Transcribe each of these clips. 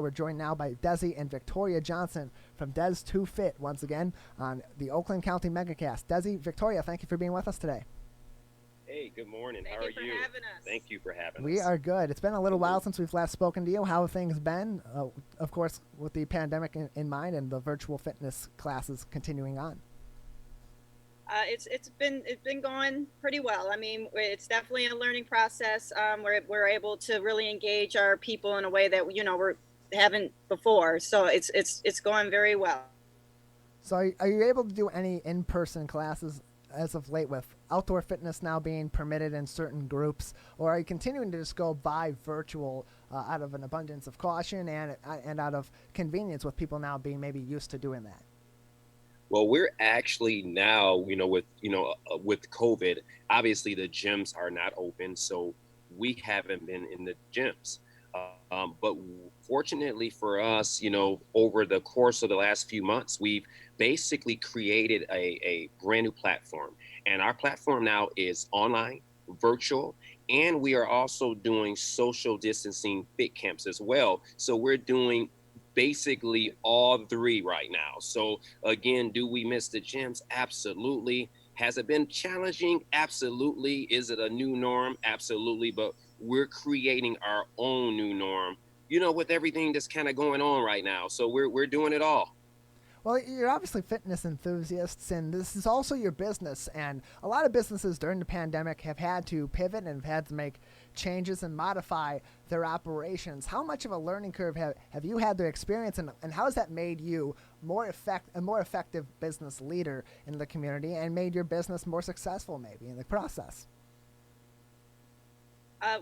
We're joined now by Desi and Victoria Johnson from Des2Fit once again on the Oakland County Megacast. Desi, Victoria, thank you for being with us today. Hey, good morning. Thank How you are for you? having us. Thank you for having We us. are good. It's been a little while since we've last spoken to you. How have things been? Of course, with the pandemic in mind and the virtual fitness classes continuing on. It's been going pretty well. I mean, it's definitely a learning process. We're able to really engage our people in a way that we haven't before. So it's going very well. So, are you able to do any in-person classes as of late with outdoor fitness now being permitted in certain groups, or are you continuing to just go by virtual out of an abundance of caution and out of convenience with people now being maybe used to doing that? Well, we're actually now, with COVID, obviously the gyms are not open, so we haven't been in the gyms. But fortunately for us, over the course of the last few months, we've basically created a brand new platform. And our platform now is online, virtual, and we are also doing social distancing fit camps as well. So we're doing basically all three right now. So again, do we miss the gyms? Absolutely. Has it been challenging? Absolutely. Is it a new norm? Absolutely. But we're creating our own new norm, with everything that's kind of going on right now. So we're doing it all. Well, you're obviously fitness enthusiasts, and this is also your business. And a lot of businesses during the pandemic have had to pivot and have had to make changes and modify their operations. How much of a learning curve have you had to experience, and how has that made you a more effective business leader in the community and made your business more successful maybe in the process?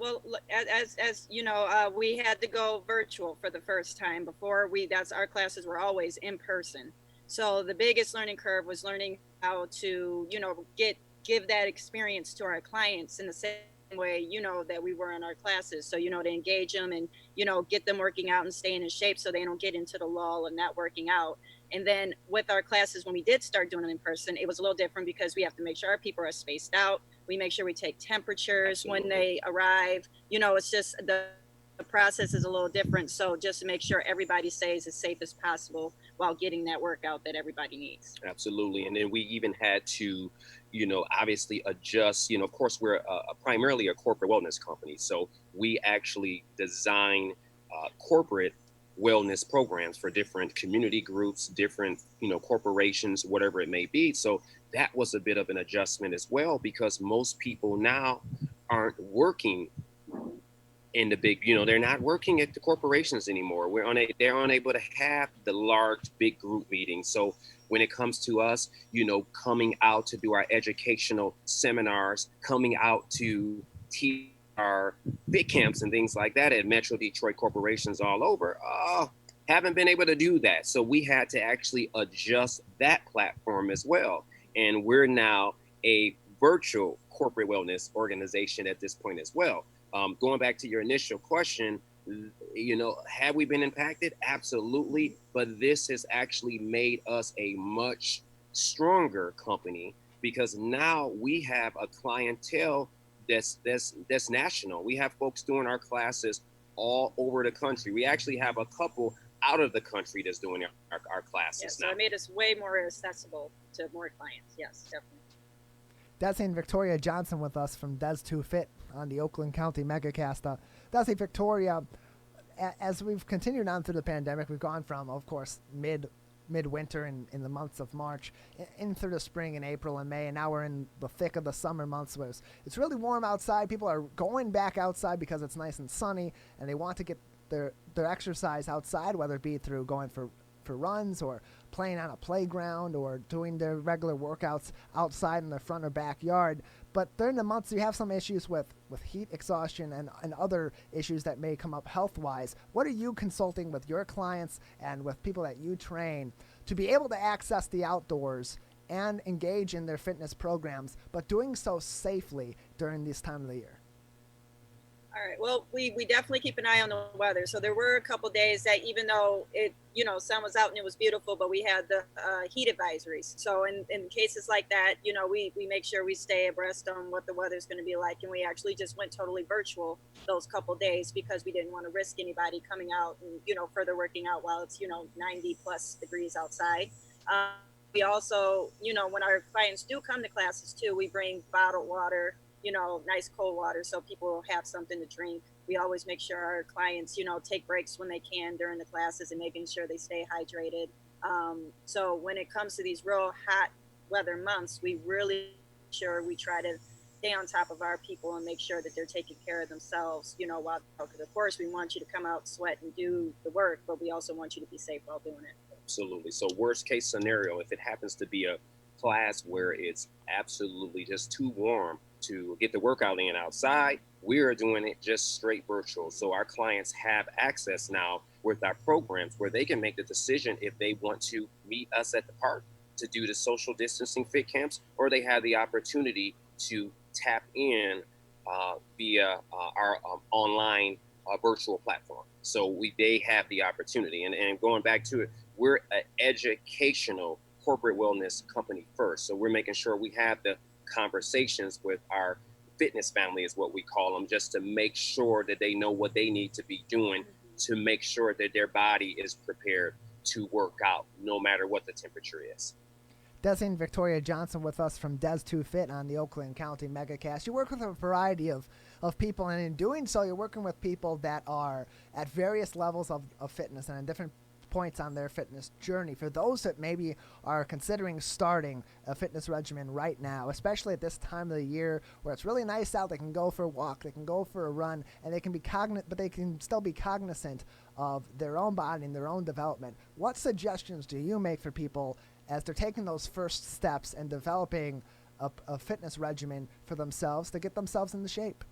Well, as you know, we had to go virtual for the first time. Before that's our classes were always in person. So the biggest learning curve was learning how to, give that experience to our clients in the same way, that we were in our classes. So, to engage them and, get them working out and staying in shape so they don't get into the lull of not working out. And then with our classes, when we did start doing them in person, it was a little different because we have to make sure our people are spaced out. We make sure we take temperatures when Absolutely. they arrive. It's just the process is a little different. So just to make sure everybody stays as safe as possible while getting that workout that everybody needs. Absolutely. And then we even had to, obviously adjust, of course, we're primarily a corporate wellness company. So we actually design corporate wellness programs for different community groups, different, corporations, whatever it may be. So that was a bit of an adjustment as well, because most people now aren't working in the big, they're not working at the corporations anymore. They're unable to have the large big group meetings. So when it comes to us, coming out to do our educational seminars, coming out to teach our fit camps and things like that at Metro Detroit corporations all over, haven't been able to do that. So we had to actually adjust that platform as well. And we're now a virtual corporate wellness organization at this point as well. Going back to your initial question, have we been impacted? Absolutely. But this has actually made us a much stronger company, because now we have a clientele that's national. We have folks doing our classes all over the country. We actually have a couple out of the country that's doing our Yeah, classes so now. it made us way more accessible to more clients. Yes, definitely. Desi and Victoria Johnson with us from Des2Fit on the Oakland County Megacast. Desi, Victoria, as we've continued on through the pandemic, we've gone from, of course, midwinter in the months of March in through the spring and April and May, and now we're in the thick of the summer months where it's really warm outside. People are going back outside because it's nice and sunny, and they want to get their exercise outside, whether it be through going for runs or playing on a playground or doing their regular workouts outside in their front or backyard. But during the months, you have some issues with heat exhaustion and other issues that may come up health-wise. What are you consulting with your clients and with people that you train to be able to access the outdoors and engage in their fitness programs, but doing so safely during this time of the year? All right. Well, we definitely keep an eye on the weather. So there were a couple days that even though it, sun was out and it was beautiful, but we had the heat advisories. So in cases like that, we make sure we stay abreast on what the weather's going to be like. And we actually just went totally virtual those couple days because we didn't want to risk anybody coming out and, further working out while it's, 90 plus degrees outside. We also, when our clients do come to classes too, we bring bottled water, nice cold water so people will have something to drink. We always make sure our clients, take breaks when they can during the classes and making sure they stay hydrated. So when it comes to these real hot weather months, we really sure we try to stay on top of our people and make sure that they're taking care of themselves, while, because of course we want you to come out, sweat and do the work, but we also want you to be safe while doing it. Absolutely. So worst case scenario, if it happens to be a class where it's absolutely just too warm to get the workout in outside, we're doing it just straight virtual. So our clients have access now with our programs where they can make the decision if they want to meet us at the park to do the social distancing fit camps, or they have the opportunity to tap in via our online virtual platform. So they have the opportunity. And going back to it, we're an educational corporate wellness company first. So we're making sure we have the conversations with our fitness family is what we call them, just to make sure that they know what they need to be doing to make sure that their body is prepared to work out no matter what the temperature is. Desi Victoria Johnson with us from Des2Fit on the Oakland County MegaCast. You work with a variety of people, and in doing so, you're working with people that are at various levels of fitness and in different points on their fitness journey. For those that maybe are considering starting a fitness regimen right now, especially at this time of the year where it's really nice out, they can go for a walk, they can go for a run, and they can be but they can still be cognizant of their own body and their own development. What suggestions do you make for people as they're taking those first steps and developing a fitness regimen for themselves to get themselves into shape?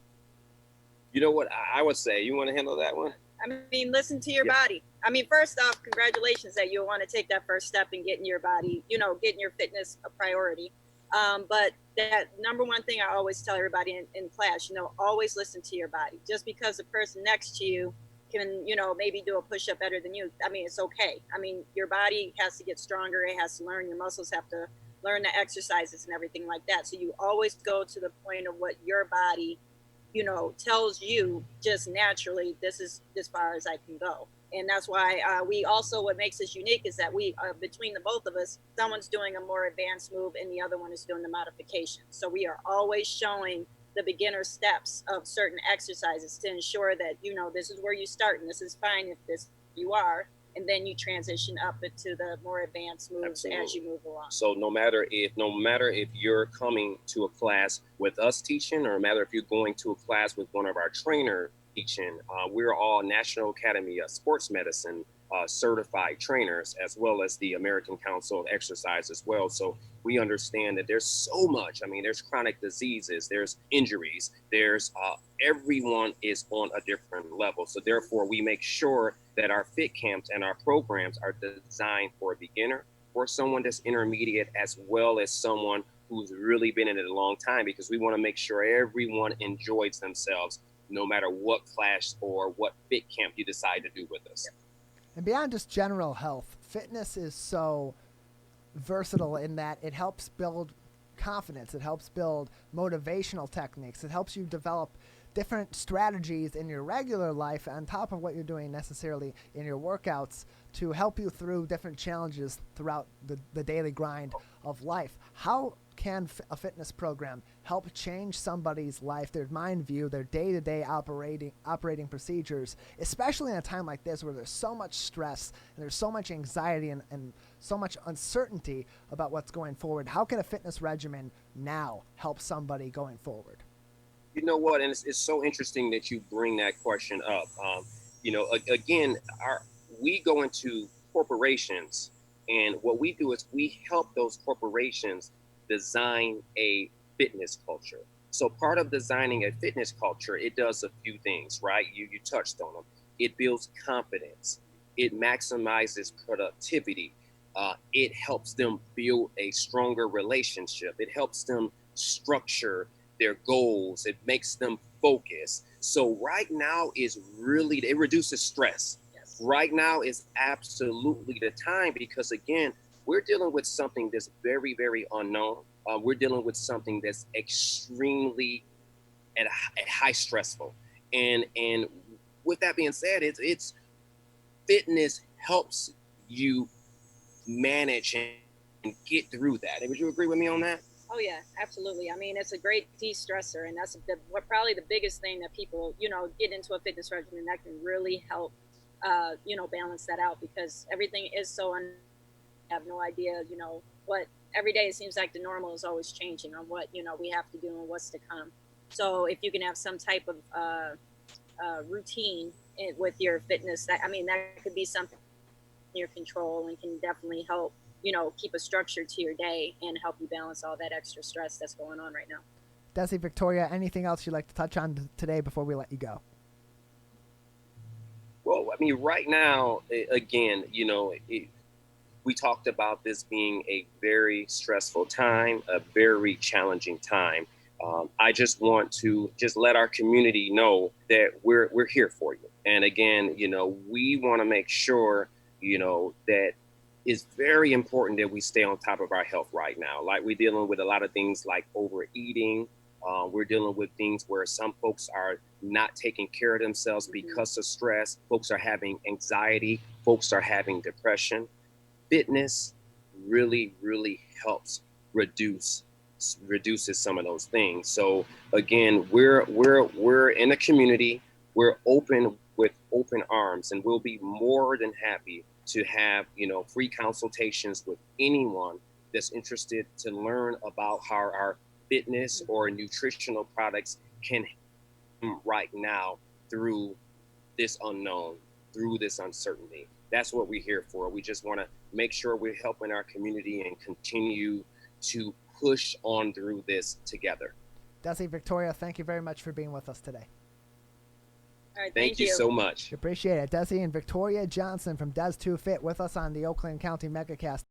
You know what I would say? You want to handle that one? I mean, listen to your body. I mean, first off, congratulations that you want to take that first step in getting your body, getting your fitness a priority. But that number one thing I always tell everybody in class, always listen to your body. Just because the person next to you can, maybe do a push-up better than you, I mean, it's okay. I mean, your body has to get stronger. It has to learn. Your muscles have to learn the exercises and everything like that. So you always go to the point of what your body tells you just naturally, this is as far as I can go. And that's why we also, what makes us unique is that we, between the both of us, someone's doing a more advanced move and the other one is doing the modification. So we are always showing the beginner steps of certain exercises to ensure that, this is where you start and this is fine if this you are. And then you transition up into the more advanced moves. Absolutely. As you move along. So no matter if you're coming to a class with us teaching, or no matter if you're going to a class with one of our trainers teaching, we're all National Academy of Sports Medicine certified trainers, as well as the American Council of Exercise as well. So we understand that there's so much. I mean, there's chronic diseases, there's injuries, there's everyone is on a different level. So therefore, we make sure that our fit camps and our programs are designed for a beginner, for someone that's intermediate, as well as someone who's really been in it a long time, because we want to make sure everyone enjoys themselves, no matter what class or what fit camp you decide to do with us. And beyond just general health, fitness is so versatile in that it helps build confidence, it helps build motivational techniques, it helps you develop different strategies in your regular life on top of what you're doing necessarily in your workouts to help you through different challenges throughout the daily grind of life. How can a fitness program help change somebody's life, their mind view, their day-to-day operating procedures, especially in a time like this where there's so much stress and there's so much anxiety and so much uncertainty about what's going forward? How can a fitness regimen now help somebody going forward? You know what, and it's so interesting that you bring that question up. Again, we go into corporations, and what we do is we help those corporations design a fitness culture. So part of designing a fitness culture, it does a few things, right? You touched on them. It builds confidence. It maximizes productivity. It helps them build a stronger relationship. It helps them structure their goals. It makes them focus. So right now is really, it reduces stress. Yes. Right now is absolutely the time, because again, we're dealing with something that's very, very unknown. We're dealing with something that's extremely at high stressful. And with that being said, it's fitness helps you manage and get through that. And would you agree with me on that? Oh yeah, absolutely. I mean, it's a great de-stressor, and that's probably the biggest thing that people, get into a fitness regimen that can really help, balance that out, because everything is so have no idea, what every day it seems like the normal is always changing on what, we have to do and what's to come. So if you can have some type of routine with your fitness, that could be something in your control and can definitely help, keep a structure to your day and help you balance all that extra stress that's going on right now. Desi Victoria, anything else you'd like to touch on today before we let you go? Well, I mean, right now, again, we talked about this being a very stressful time, a very challenging time. I just want to just let our community know that we're here for you. And again, we want to make sure, that it's very important that we stay on top of our health right now. Like, we're dealing with a lot of things like overeating. We're dealing with things where some folks are not taking care of themselves because of stress. Folks are having anxiety. Folks are having depression. Fitness really, really helps reduces some of those things. So again, we're in a community. We're open with open arms, and we'll be more than happy to have free consultations with anyone that's interested to learn about how our fitness or nutritional products can help right now through this unknown, through this uncertainty. That's what we're here for. We just want to make sure we're helping our community and continue to push on through this together. Desi Victoria, thank you very much for being with us today. All right, thank you so much. Appreciate it. Desi and Victoria Johnson from Des2Fit with us on the Oakland County MegaCast.